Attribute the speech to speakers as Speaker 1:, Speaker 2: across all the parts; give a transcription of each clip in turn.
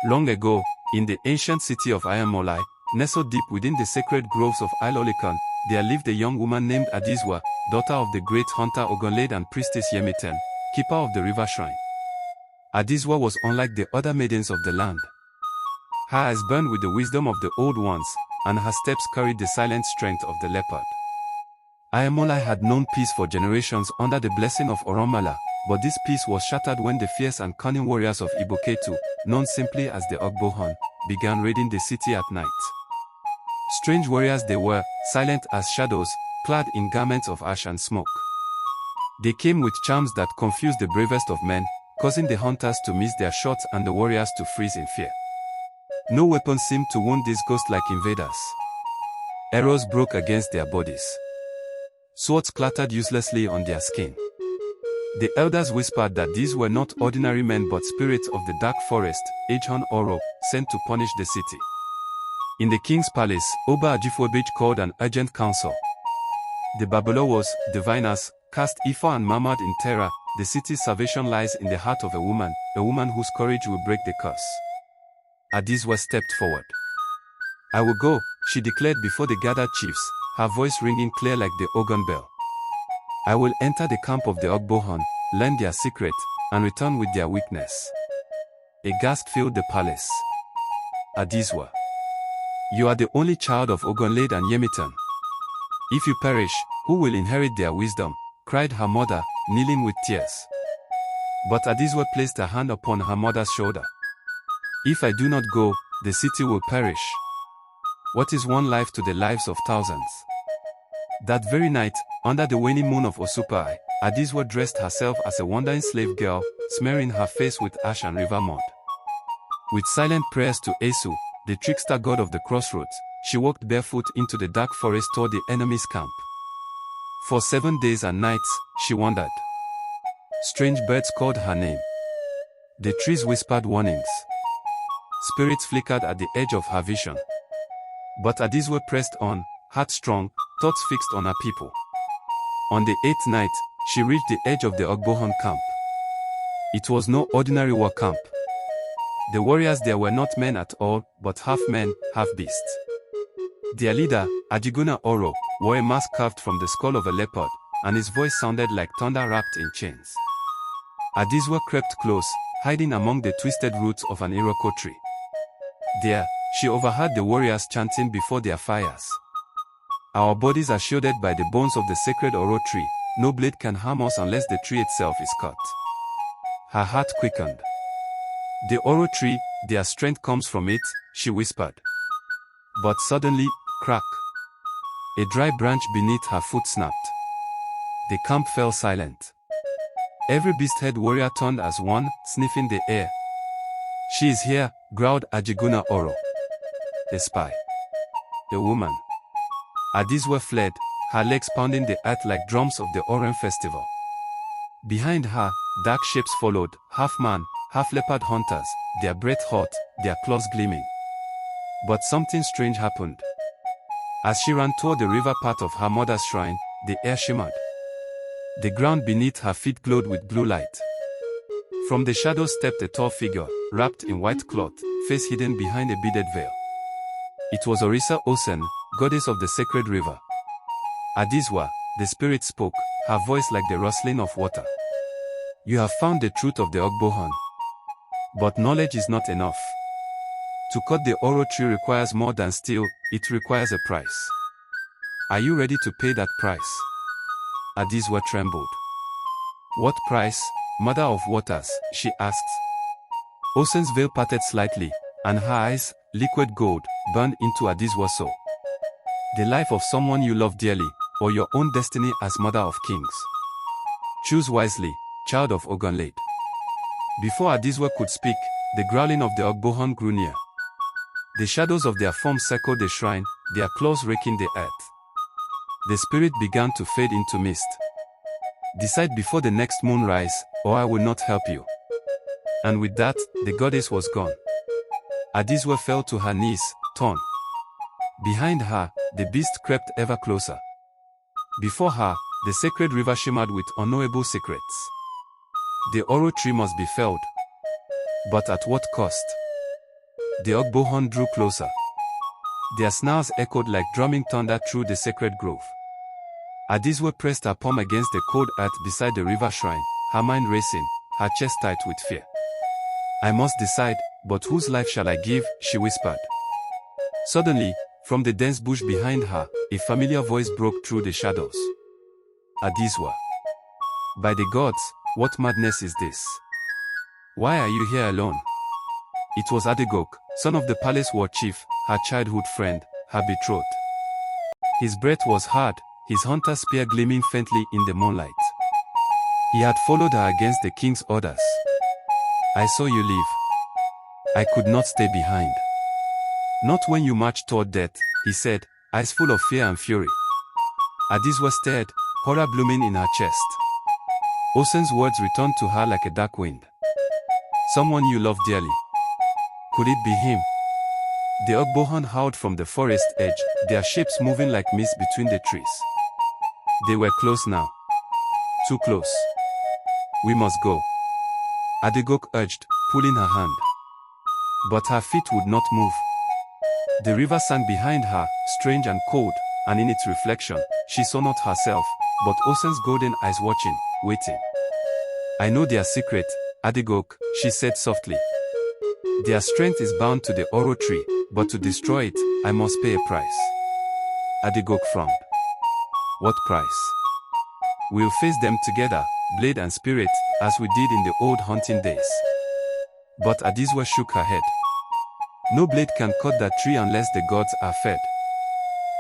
Speaker 1: Long ago, in the ancient city of Ayamolai, nestled deep within the sacred groves of Ilolikon, there lived a young woman named Adesewa, daughter of the great hunter Ogunlade and priestess Yemiten, keeper of the river shrine. Adesewa was unlike the other maidens of the land. Her eyes burned with the wisdom of the old ones, and her steps carried the silent strength of the leopard. Ayamolai had known peace for generations under the blessing of Oromala, but this peace was shattered when the fierce and cunning warriors of Iboketu, known simply as the Ogbohon, began raiding the city at night. Strange warriors they were, silent as shadows, clad in garments of ash and smoke. They came with charms that confused the bravest of men, causing the hunters to miss their shots and the warriors to freeze in fear. No weapon seemed to wound these ghost-like invaders. Arrows broke against their bodies. Swords clattered uselessly on their skin. The elders whispered that these were not ordinary men but spirits of the dark forest, Ejhon Oro, sent to punish the city. In the king's palace, Oba Ajifobij called an urgent council. The Babalawas, diviners, cast Ifa and murmured in terror, the city's salvation lies in the heart of a woman whose courage will break the curse. Adesewa stepped forward. I will go, she declared before the gathered chiefs, her voice ringing clear like the Ogun bell. I will enter the camp of the Ogbohon, learn their secret, and return with their weakness. A gasp filled the palace. Adesewa, you are the only child of Ogunlade and Yemiten. If you perish, who will inherit their wisdom? Cried her mother, kneeling with tears. But Adesewa placed her hand upon her mother's shoulder. If I do not go, the city will perish. What is one life to the lives of thousands? That very night, under the waning moon of Osupai, Adesewa dressed herself as a wandering slave girl, smearing her face with ash and river mud. With silent prayers to Esu, the trickster god of the crossroads, she walked barefoot into the dark forest toward the enemy's camp. For 7 days and nights, she wandered. Strange birds called her name. The trees whispered warnings. Spirits flickered at the edge of her vision. But Adesewa pressed on, heart strong, thoughts fixed on her people. On the 8th night, she reached the edge of the Ogbohon camp. It was no ordinary war camp. The warriors there were not men at all, but half men, half beasts. Their leader, Ajiguna Oro, wore a mask carved from the skull of a leopard, and his voice sounded like thunder wrapped in chains. Adesewa crept close, hiding among the twisted roots of an iroko tree. There, she overheard the warriors chanting before their fires. Our bodies are shielded by the bones of the sacred Oro tree. No blade can harm us unless the tree itself is cut. Her heart quickened. The Oro tree, their strength comes from it, she whispered. But suddenly, crack. A dry branch beneath her foot snapped. The camp fell silent. Every beast-head warrior turned as one, sniffing the air. She is here, growled Ajiguna Oro. A spy. A woman. Adesewa fled, her legs pounding the earth like drums of the Oren festival. Behind her, dark shapes followed, half man, half leopard hunters, their breath hot, their claws gleaming. But something strange happened. As she ran toward the river path of her mother's shrine, the air shimmered. The ground beneath her feet glowed with blue light. From the shadows stepped a tall figure, wrapped in white cloth, face hidden behind a beaded veil. It was Orisa Osen, goddess of the sacred river. Adesewa, the spirit spoke, her voice like the rustling of water. You have found the truth of the Ogbohon. But knowledge is not enough. To cut the Oro tree requires more than steel, it requires a price. Are you ready to pay that price? Adesewa trembled. What price, mother of waters? She asked. Osen's veil parted slightly, and her eyes, liquid gold, burned into Adesewa's soul. The life of someone you love dearly, or your own destiny as mother of kings. Choose wisely, child of Ogunlade. Before Adesewa could speak, the growling of the Ogbohon grew near. The shadows of their forms circled the shrine, their claws raking the earth. The spirit began to fade into mist. Decide before the next moon rise, or I will not help you. And with that, the goddess was gone. Adesewa fell to her knees, torn. Behind her, the beast crept ever closer. Before her, the sacred river shimmered with unknowable secrets. The Oro tree must be felled. But at what cost? The Ogbohon drew closer. Their snarls echoed like drumming thunder through the sacred grove. Adesewa pressed her palm against the cold earth beside the river shrine, her mind racing, her chest tight with fear. I must decide, but whose life shall I give? She whispered. Suddenly, from the dense bush behind her, a familiar voice broke through the shadows. Adesewa. By the gods, what madness is this? Why are you here alone? It was Adegok, son of the palace war chief, her childhood friend, her betrothed. His breath was hard, his hunter spear gleaming faintly in the moonlight. He had followed her against the king's orders. I saw you leave. I could not stay behind. Not when you marched toward death, he said, eyes full of fear and fury. Adesewa stared, horror blooming in her chest. Osen's words returned to her like a dark wind. Someone you love dearly. Could it be him? The Ogbohon howled from the forest edge, their shapes moving like mist between the trees. They were close now. Too close. We must go. Adegok urged, pulling her hand. But her feet would not move. The river sank behind her, strange and cold, and in its reflection, she saw not herself, but Osen's golden eyes watching, waiting. I know their secret, Adegok, she said softly. Their strength is bound to the Oro tree, but to destroy it, I must pay a price. Adegok frowned. What price? We'll face them together, blade and spirit, as we did in the old hunting days. But Adesewa shook her head. No blade can cut that tree unless the gods are fed.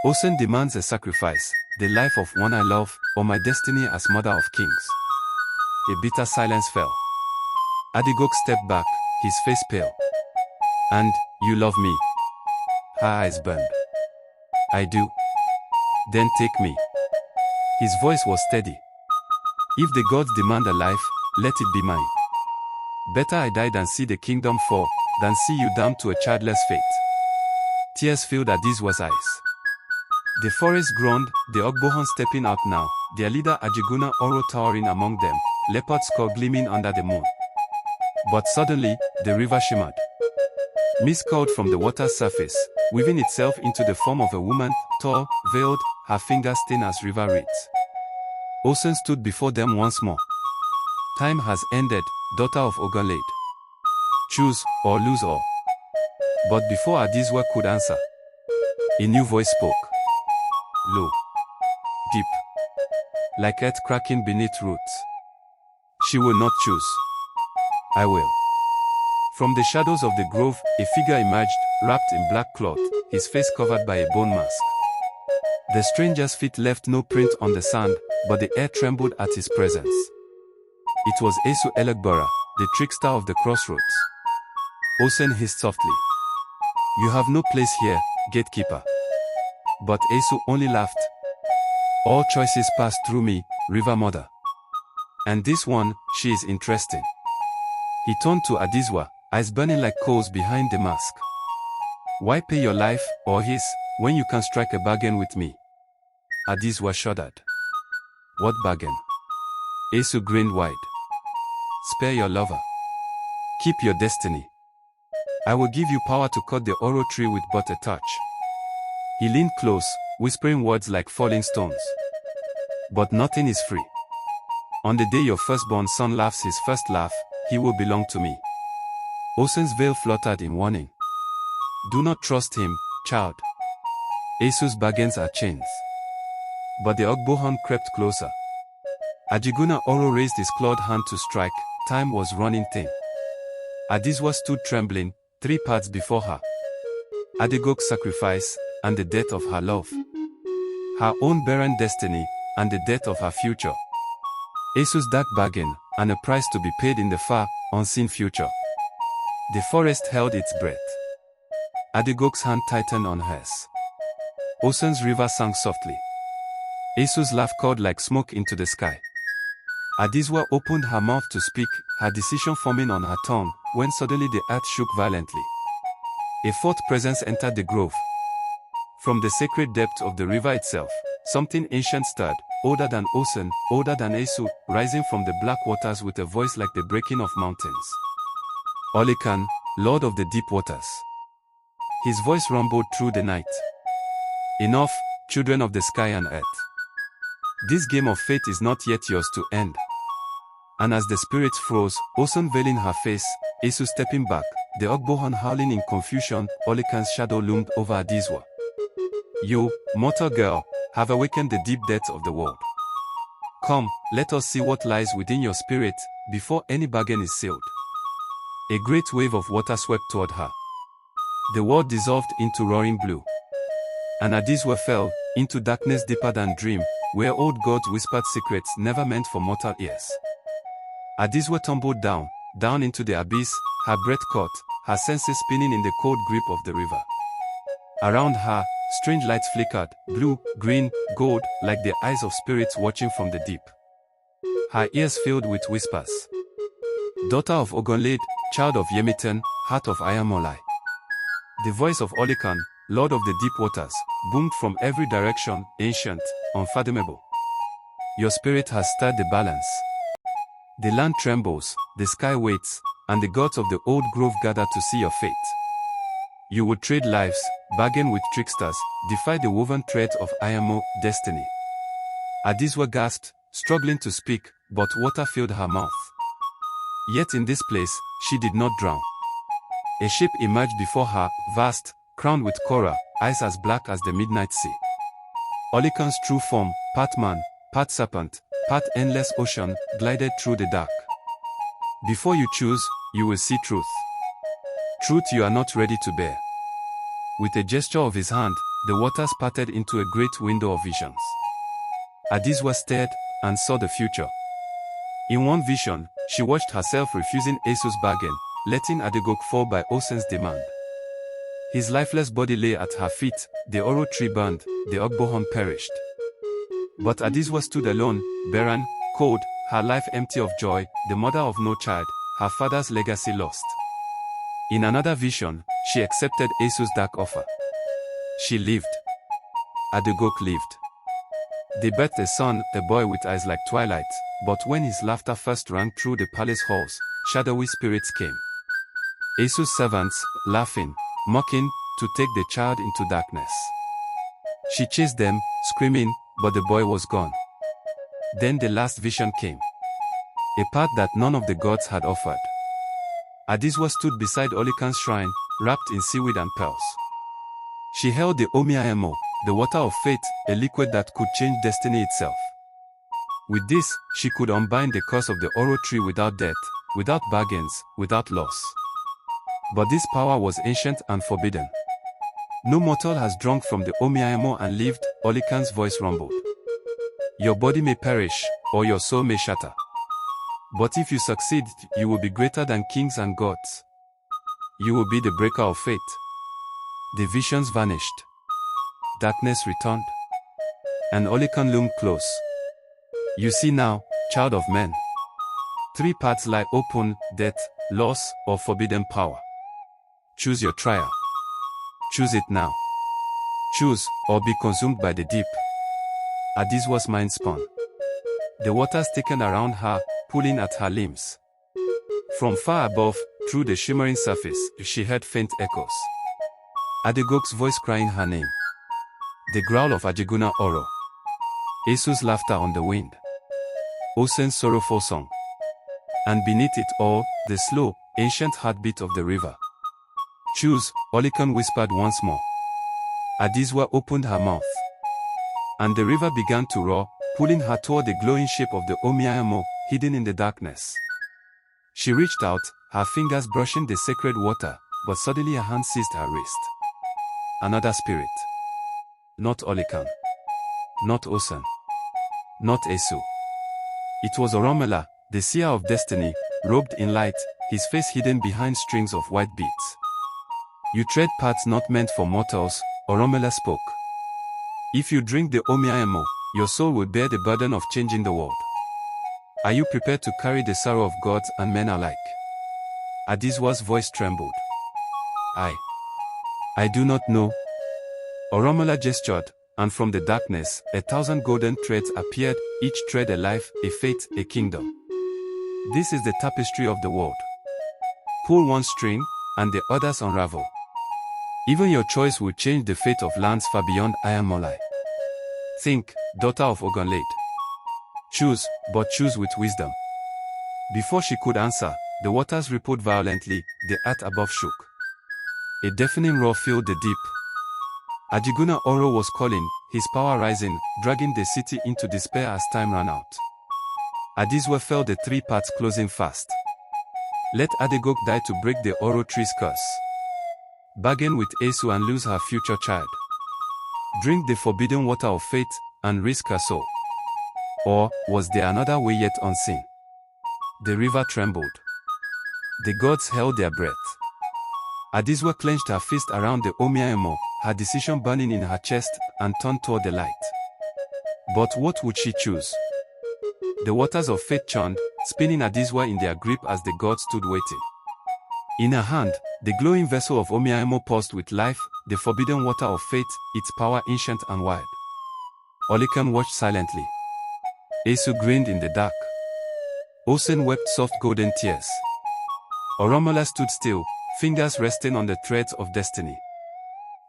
Speaker 1: Osen demands a sacrifice, the life of one I love, or my destiny as mother of kings. A bitter silence fell. Adegok stepped back, his face pale. And, you love me? Her eyes burned. I do. Then take me. His voice was steady. If the gods demand a life, let it be mine. Better I die than see the kingdom fall, than see you damned to a childless fate. Tears filled Adesewa's eyes. The forest groaned, the Ogbohon stepping out now, their leader Ajiguna Oro towering among them, leopard skull gleaming under the moon. But suddenly, the river shimmered. Mist curled from the water's surface, weaving itself into the form of a woman, tall, veiled, her fingers thin as river reeds. Osen stood before them once more. Time has ended, daughter of Ogunlade. Choose, or lose all. But before Adesewa could answer, a new voice spoke. Low. Deep. Like earth cracking beneath roots. She will not choose. I will. From the shadows of the grove, a figure emerged, wrapped in black cloth, his face covered by a bone mask. The stranger's feet left no print on the sand, but the air trembled at his presence. It was Esu Elegbora, the trickster of the crossroads. Osen hissed softly. You have no place here, gatekeeper. But Esu only laughed. All choices pass through me, River Mother. And this one, she is interesting. He turned to Adesewa, eyes burning like coals behind the mask. Why pay your life, or his, when you can strike a bargain with me? Adesewa shuddered. What bargain? Esu grinned wide. Spare your lover. Keep your destiny. I will give you power to cut the Oro tree with but a touch. He leaned close, whispering words like falling stones. But nothing is free. On the day your firstborn son laughs his first laugh, he will belong to me. Osen's veil fluttered in warning. Do not trust him, child. Esu's bargains are chains. But the Ogbohon crept closer. Ajiguna Oro raised his clawed hand to strike, time was running thin. Adesewa stood trembling, 3 paths before her. Adegok's sacrifice, and the death of her love. Her own barren destiny, and the death of her future. Esu's dark bargain, and a price to be paid in the far, unseen future. The forest held its breath. Adegok's hand tightened on hers. Osen's river sang softly. Esu's laugh called like smoke into the sky. Adesewa opened her mouth to speak, her decision forming on her tongue, when suddenly the earth shook violently. A fourth presence entered the grove. From the sacred depth of the river itself, something ancient stirred, older than Osen, older than Esu, rising from the black waters with a voice like the breaking of mountains. Olekan, Lord of the deep waters. His voice rumbled through the night. Enough, children of the sky and earth. This game of fate is not yet yours to end. And as the spirits froze, Osun veiling her face, Esu stepping back, the Ogbohan howling in confusion, Olikan's shadow loomed over Adesewa. You, mortal girl, have awakened the deep depths of the world. Come, let us see what lies within your spirit, before any bargain is sealed. A great wave of water swept toward her. The world dissolved into roaring blue. And Adesewa fell into darkness deeper than dream, where old gods whispered secrets never meant for mortal ears. Adesewa tumbled down into the abyss, her breath caught, her senses spinning in the cold grip of the river. Around her, strange lights flickered, blue, green, gold, like the eyes of spirits watching from the deep. Her ears filled with whispers. Daughter of Ogonlade, child of Yemiten, heart of Ayamolai. The voice of Olikan, Lord of the deep waters, boomed from every direction, ancient, unfathomable. Your spirit has stirred the balance. The land trembles, the sky waits, and the gods of the old grove gather to see your fate. You would trade lives, bargain with tricksters, defy the woven threads of Ayamo, destiny. Adesewa gasped, struggling to speak, but water filled her mouth. Yet in this place, she did not drown. A ship emerged before her, vast, crowned with coral, eyes as black as the midnight sea. Olikan's true form, part man, part serpent, part endless ocean, glided through the dark. Before you choose, you will see truth. Truth you are not ready to bear. With a gesture of his hand, the waters parted into a great window of visions. Adesewa stared and saw the future. In one vision, she watched herself refusing Esu's bargain, letting Adegok fall by Osun's demand. His lifeless body lay at her feet, the Oro tree burned, the Ogbohan perished. But Adesewa stood alone, barren, cold, her life empty of joy, the mother of no child, her father's legacy lost. In another vision, she accepted Esu's dark offer. She lived. Adegok lived. They birthed a son, a boy with eyes like twilight, but when his laughter first rang through the palace halls, shadowy spirits came. Esu's servants, laughing, mocking, to take the child into darkness. She chased them, screaming, but the boy was gone. Then the last vision came. A path that none of the gods had offered. Adesewa stood beside Olikan's shrine, wrapped in seaweed and pearls. She held the Omiayemo, the water of fate, a liquid that could change destiny itself. With this, she could unbind the curse of the Oro tree without death, without bargains, without loss. But this power was ancient and forbidden. No mortal has drunk from the Omiayemo and lived, Olikan's voice rumbled. Your body may perish, or your soul may shatter. But if you succeed, you will be greater than kings and gods. You will be the breaker of fate. The visions vanished. Darkness returned. And Olikan loomed close. You see now, child of men. 3 paths lie open, death, loss, or forbidden power. Choose your trial. Choose it now. Choose, or be consumed by the deep. Adesewa's mind spun. The waters thickened around her, pulling at her limbs. From far above, through the shimmering surface, she heard faint echoes. Adegok's voice crying her name. The growl of Ajiguna Oro. Esu's laughter on the wind. Osun's sorrowful song. And beneath it all, the slow, ancient heartbeat of the river. Choose, Olikan whispered once more. Adesewa opened her mouth. And the river began to roar, pulling her toward the glowing shape of the Omiayemo, hidden in the darkness. She reached out, her fingers brushing the sacred water, but suddenly a hand seized her wrist. Another spirit. Not Olikan. Not Osun. Not Esu. It was Oromela, the seer of destiny, robed in light, his face hidden behind strings of white beads. You tread paths not meant for mortals, Oromela spoke. If you drink the Omiayemo, your soul will bear the burden of changing the world. Are you prepared to carry the sorrow of gods and men alike? Adesewa's voice trembled. I do not know. Oromela gestured, and from the darkness, 1,000 golden threads appeared, each thread a life, a fate, a kingdom. This is the tapestry of the world. Pull one string, and the others unravel. Even your choice will change the fate of lands far beyond Ayamolai. Think, daughter of Ogunlade. Choose, but choose with wisdom. Before she could answer, the waters rippled violently, the earth above shook. A deafening roar filled the deep. Ajiguna Oro was calling, his power rising, dragging the city into despair as time ran out. Adesewa felt the three parts closing fast. Let Adegok die to break the Oro tree's curse. Bargain with Esu and lose her future child. Drink the forbidden water of fate and risk her soul. Or was there another way yet unseen? The river trembled. The gods held their breath. Adesewa clenched her fist around the Omiaemo, her decision burning in her chest, and turned toward the light. But what would she choose? The waters of fate churned, spinning Adesewa in their grip as the gods stood waiting. In her hand, the glowing vessel of Omiaemo pulsed with life, the forbidden water of fate, its power ancient and wild. Olikan watched silently. Esu grinned in the dark. Osen wept soft golden tears. Oromola stood still, fingers resting on the threads of destiny.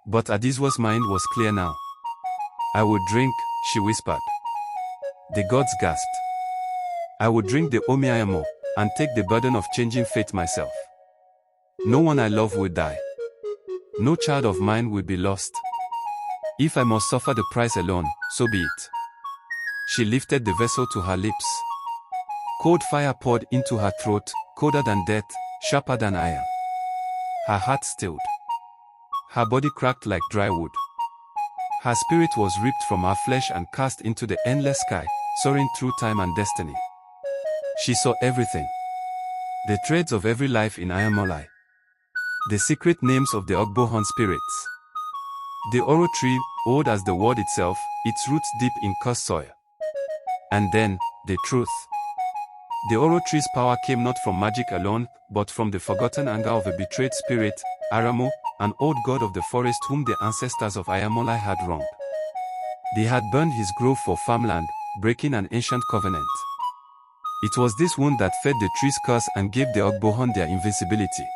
Speaker 1: But Adesewa's mind was clear now. I would drink, she whispered. The gods gasped. I would drink the Omiaemo, and take the burden of changing fate myself. No one I love will die. No child of mine will be lost. If I must suffer the price alone, so be it. She lifted the vessel to her lips. Cold fire poured into her throat, colder than death, sharper than iron. Her heart stilled. Her body cracked like dry wood. Her spirit was ripped from her flesh and cast into the endless sky, soaring through time and destiny. She saw everything. The threads of every life in Ayamolai. The secret names of the Ogbohon spirits. The Oro tree, old as the world itself, its roots deep in cursed soil. And then, the truth. The Oro tree's power came not from magic alone, but from the forgotten anger of a betrayed spirit, Aramo, an old god of the forest whom the ancestors of Ayamolai had wronged. They had burned his grove for farmland, breaking an ancient covenant. It was this wound that fed the tree's curse and gave the Ogbohon their invincibility.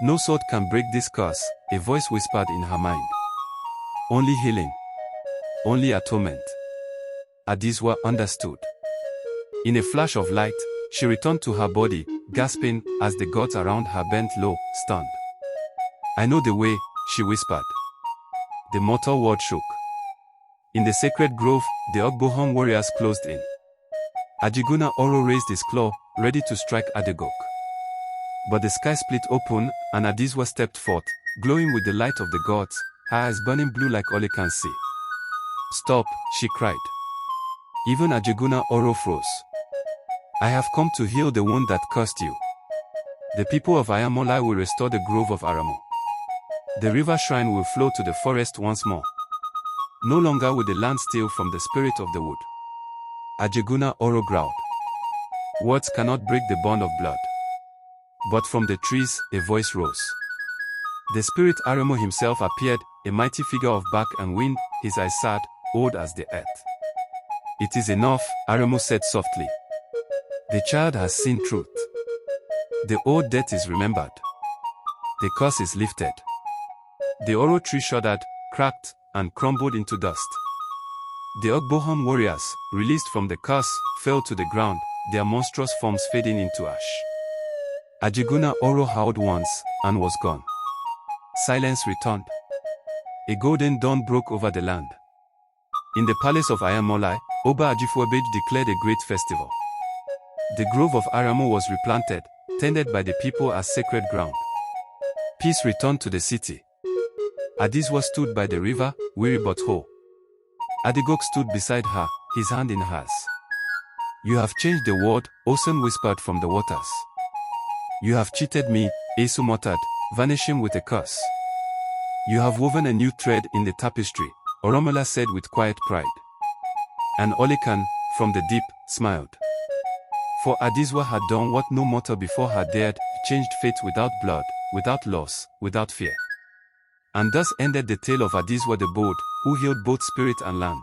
Speaker 1: No sword can break this curse, a voice whispered in her mind. Only healing. Only atonement. Adesewa understood. In a flash of light, she returned to her body, gasping, as the gods around her bent low, stunned. I know the way, she whispered. The mortal world shook. In the sacred grove, the Ogbohon warriors closed in. Ajiguna Oro raised his claw, ready to strike Adegok. But the sky split open, and Adesewa stepped forth, glowing with the light of the gods, her eyes burning blue like Olikan's sea. Stop, she cried. Even Ajiguna Oro froze. I have come to heal the wound that cursed you. The people of Ayamolai will restore the grove of Aramo. The river shrine will flow to the forest once more. No longer will the land steal from the spirit of the wood. Ajiguna Oro growled. Words cannot break the bond of blood. But from the trees, a voice rose. The spirit Aramo himself appeared, a mighty figure of bark and wind, his eyes sad, old as the earth. It is enough, Aramo said softly. The child has seen truth. The old death is remembered. The curse is lifted. The Oro tree shuddered, cracked, and crumbled into dust. The Ogbohon warriors, released from the curse, fell to the ground, their monstrous forms fading into ash. Ajiguna Oro howled once, and was gone. Silence returned. A golden dawn broke over the land. In the palace of Ayamolai, Oba Ajifuebej declared a great festival. The grove of Aramo was replanted, tended by the people as sacred ground. Peace returned to the city. Adesewa stood by the river, weary but whole. Adegok stood beside her, his hand in hers. You have changed the world, Osen whispered from the waters. You have cheated me, Esu muttered, vanishing with a curse. You have woven a new thread in the tapestry, Oromola said with quiet pride. And Olikan, from the deep, smiled. For Adesewa had done what no mortal before her dared, changed fate without blood, without loss, without fear. And thus ended the tale of Adesewa the bold, who healed both spirit and land.